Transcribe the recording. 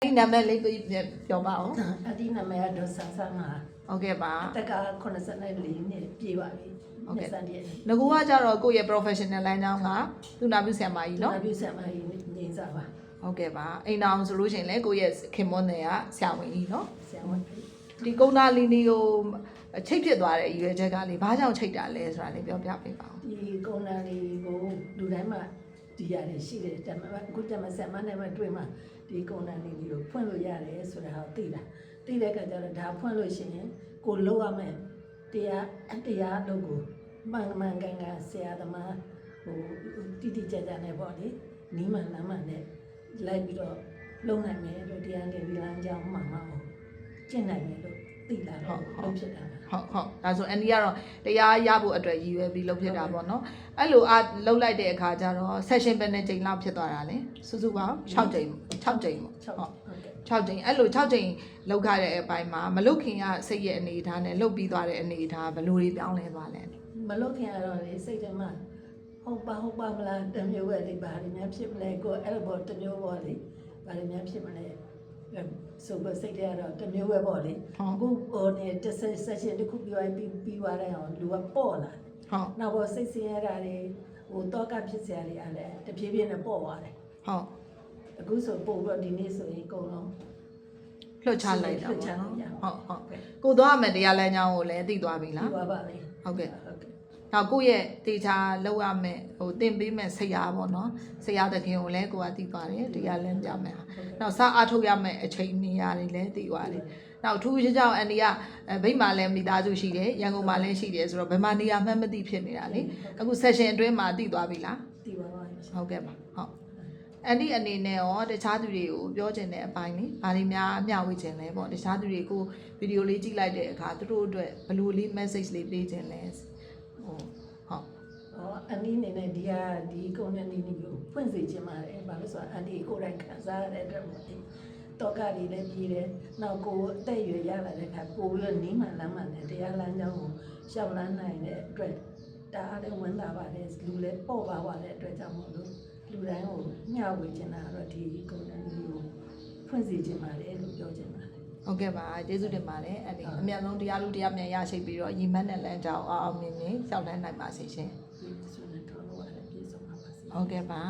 ဒီနာမည်လေးပြောပါဦး အဒီနာမည်ကတော့ဆန်းဆန်းပါ ဟုတ်ကဲ့ပါ တက်က84နှစ်ပြည့်ပါပြီဟုတ်ကဲ့ငကူကကြတော့ကိုယ့်ရဲ့ professional လမ်းကြောင်းကသူနာပြုဆရာမကြီးเนาะ နာပြုဆရာမကြီးနေစားပါ ဟုတ်ကဲ့ပါအိမ်တော်ဆိုလို့ရှိရင်လေကိုယ့်ရဲ့ခင်မွန်းနယ်ကဆရာဝန်ကြီးเนาะ ဆရာဝန်ကြီး ဒီကုန်းသားလီနီကိုချိတ်ဖြစ်သွားတဲ့ရွယ်ချက်ကလေဘာကြောင့်ချိတ်တာလဲဆိုတာလေးပြောပြပေးပါဦး ဒီကုန်းနာလေးကိုလူတိုင်းမှာဒီရတယ်ရှိတယ်တမအခုတမဆက်မနဲ့မတွေ့မှာဒီကုန်းနာလေးကိုဖွင့်လို့ရတယ်ဆိုတာဟောသိတာသိတဲ့အခါကျတော့ဒါဖွင့်လို့ရှိရင်ကိုလောက်ရမယ်တရားလို့ကိုမှန်မှန်ကန်ကန်ဆရာသမားဟိုတိတိကျကျနဲ့ပေါ့လေနီးမှန်လမ်းမှန်နဲ့လိုက်ပြီးတော့လုံနိုင်မယ်လို့တရားနေပြီးလမ်းကြောင်းမှန်မှန်ကိုကျင့်နိုင်မယ်လို့သိလာတော့လုပ်ဖြစ်တာဟုတ်ဒါဆိုအန်ဒီကတော့တရားရဖို့အတွက်ရည်ရွယ်ပြီးလုပ်ဖြစ်တာပေါ့နော်အဲ့လိုလှုပ်လိုက်တဲ့အခါကျတော့ session ပဲနဲ့ချိန်လောက်ဖြစ်သွားတာလေစုစုပေါင်း6ချိန်ပေါ့ဟုတ်6ချိန်အဲ့လို6ချိန်လောက်ခဲ့တဲ့အပိုင်းမှာမလုတ်ခင်ကစိတ်ရဲ့အနေအထားနဲ့လှုပ်ပြီးသွားတဲ့အနေအထားဘယ်လိုတွေပြောင်းလဲသွားလဲမလုတ်ခင်ကတော့လေစိတ်ထဲမှာဟုတ်ပါမလားတမျိုးပဲလေဘာတွေများဖြစ်မလဲကိုအဲ့လိုပေါ့တမျိုးပေါ့လေဘာတွေများဖြစ်မလဲဆိုတော့စိတ်ထဲကတော့တမျိုးပဲပေါ့လေအခုဟိုနေတစ်ဆက်ရှင်တစ်ခုပြီးသွားတဲ့အောင်လူကပေါ့လာဟုတ်နောက်ပေါ်စိတ်ဆင်းရဲတာတွေဟိုတော့ကဖြစ်စရာတွေအားလည်းတဖြည်းဖြည်းနဲ့ပေါ့သွားတယ်ဟုတ်အခုဆိုပို့တော့ဒီနေ့ဆိုရင်အကုန်လုံးလှုပ်ချလိုက်တာပေါ့နော်ဟုတ်ကိုသွားမယ်တရားလမ်းကြောင်းကိုလည်းသိသွားပြီလားသိသွားပါပြီဟုတ်ကဲ့နောက်ကိုယ့်ရဲ့တေချာလောက်ရမယ်ဟိုတင်ပေးမယ်ဆရာပေါ့နော်ဆရာတခင်ကိုလည်းကိုကသိသွားတယ်တရားလမ်းပြမယ်နောက်စားအားထုတ်ရမယ်အချိန်နေရာတွေလည်းသိသွားတယ်နောက်ထူးခြားကြောင့်အန်ဒီကဗိတ်မာလည်းမိသားစုရှိတယ်ရန်ကုန်မှာလည်းရှိတယ်ဆိုတော့ဘယ်မှာနေရာမှမသိဖြစ်နေတာလေအခု session အတွင်းမှာသိသွားပြီလားသိပါပါဟုတ်ကဲ့ပါဟုတ်အန်ဒီအနေနဲ့ရောတခြားသူတွေကိုပြောချင်တဲ့အပိုင်းလေဘာတွေများမျှဝေချင်လဲပေါ့တခြားသူတွေကိုဗီဒီယိုလေးကြည့်လိုက်တဲ့အခါသူတို့အတွက်ဘယ်လိုလေး message လေးပေးချင်လဲဟုတ်အန်ဒီနေနဲ့ဒီကုန်းနဲ့နီနီကိုဖွင့်စေချင်ပါတယ်ဘာလို့ဆိုတော့အန်ဒီကိုယ်တိုင်ခံစားရတဲ့အတွက်မို့တော့ကတွေလည်းပြည်တယ်နောက်ကိုအသက်အရွယ်ရလာတဲ့အခါပို့ပြီးတော့နီးမှန်လမ်းမှန်နဲ့တရားလမ်းကြောင်းကိုရှောက်လန်းနိုင်တဲ့အတွက်ဒါအားလည်းဝန်တာပါတယ်လူလည်းပေါ့ပါပါတဲ့အတွက်ကြောင့်မို့လို့လူတိုင်းကိုမျှဝေချင်တာတော့ဒီကုန်းနဲ့နီနီကိုဖွင့်စေချင်ပါတယ်လို့ပြောချင်ပါတယ်ဟုတ်ကဲ့ပါကျေးဇူးတင်ပါတယ်အဲ့ဒီအများဆုံးတရားလူတရားမြန်ရရှိပြီးတော့ရီမတ်နဲ့လမ်းကြောင်းအောင်မြင်ရှောက်လန်းနိုင်ပါစေရှင်ဒီဆိုရင်တော့လည်းပြည့်စုံပါပါစေဟုတ်ကဲ့ပါ